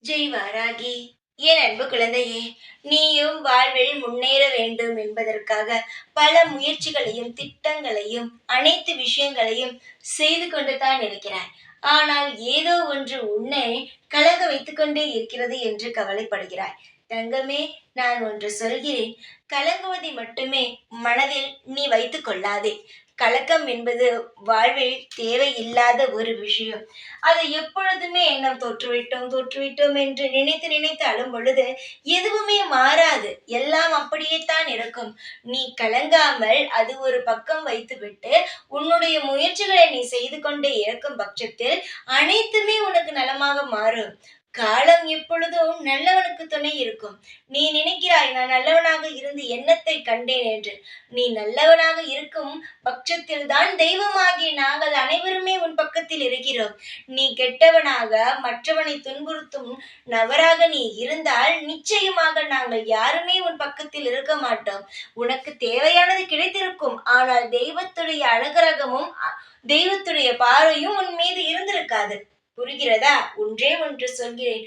ஜெய் வாராகி. என் அன்பு குழந்தையே, நீயும் வாழ்வில் முன்னேற வேண்டும் என்பதற்காக பல முயற்சிகளையும் திட்டங்களையும் அனைத்து விஷயங்களையும் செய்து கொண்டு தான் இருக்கிறாய். ஆனால் ஏதோ ஒன்று உன்னை கலங்க வைத்துக் கொண்டே இருக்கிறது என்று கவலைப்படுகிறாய். தங்கமே, நான் ஒன்று சொல்கிறேன். கலங்குவதை மட்டுமே மனதில் நீ வைத்துக் கொள்ளாதே. கலக்கம் என்பது வாழ்வில் தேவையில்லாத ஒரு விஷயம். அதை எப்பொழுதுமே நாம் தோற்றுவிட்டோம் தோற்றுவிட்டோம் என்று நினைத்து நினைத்து அழும் பொழுது எதுவுமே மாறாது. எல்லாம் அப்படியே தான் இருக்கும். நீ கலங்காமல் அது ஒரு பக்கம் வைத்துவிட்டு உன்னுடைய முயற்சிகளை நீ செய்து கொண்டே இருக்கும் பட்சத்தில் அனைத்துமே உனக்கு நலமாக மாறும். காலம் எப்பொழுதும் நல்லவனுக்கு துணை இருக்கும். நீ நினைக்கிறாய், நான் நல்லவனாக இருந்து என்னத்தை கண்டேன் என்று. நீ நல்லவனாக இருக்கும் பட்சத்தில் தான் தெய்வமாகிய நாங்கள் அனைவருமே உன் பக்கத்தில் இருக்கிறோம். நீ கெட்டவனாக மற்றவனை துன்புறுத்தும் நபராக நீ இருந்தால் நிச்சயமாக நாங்கள் யாருமே உன் பக்கத்தில் இருக்க மாட்டோம். உனக்கு தேவையானது கிடைத்திருக்கும். ஆனால் தெய்வத்துடைய அனுகிரகமும் தெய்வத்துடைய பார்வையும் உன் மீது இருந்திருக்காது. புரிகிறதா? ஒன்றே ஒன்று சொல்கிறேன்.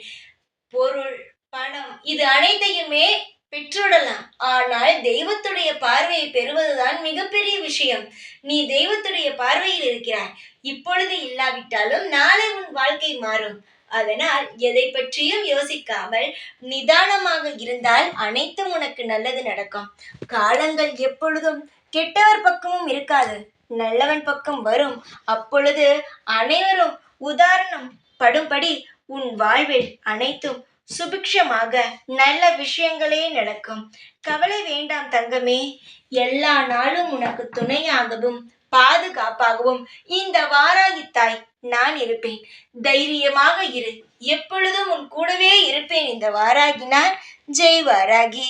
பொருள், பணம் இது அனைத்தையுமே பெற்றுவிடலாம். ஆனால் தெய்வத்துடைய பார்வையை பெறுவதுதான் மிகப்பெரிய விஷயம். நீ தெய்வத்துடைய பார்வையில் இருக்கிறாய். இப்பொழுது இல்லாவிட்டாலும் நாளை உன் வாழ்க்கை மாறும். அதனால் எதை பற்றியும் யோசிக்காமல் நிதானமாக இருந்தால் அனைத்தும் உனக்கு நல்லது நடக்கும். காலங்கள் எப்பொழுதும் கெட்டவர் பக்கமும் இருக்காது, நல்லவன் பக்கம் வரும். அப்பொழுது அனைவரும் உதாரணம் படும்படி உன் வாழ்வில் அனைத்தும் சுபிக்ஷமாக நல்ல விஷயங்களே நடக்கும். கவலை வேண்டாம் தங்கமே. எல்லா நாளும் உனக்கு துணையாகவும் பாதுகாப்பாகவும் இந்த வாராகி தாய் நான் இருப்பேன். தைரியமாக இரு. எப்பொழுதும் உன் கூடவே இருப்பேன். இந்த வாராகி நான். ஜெய் வாராகி.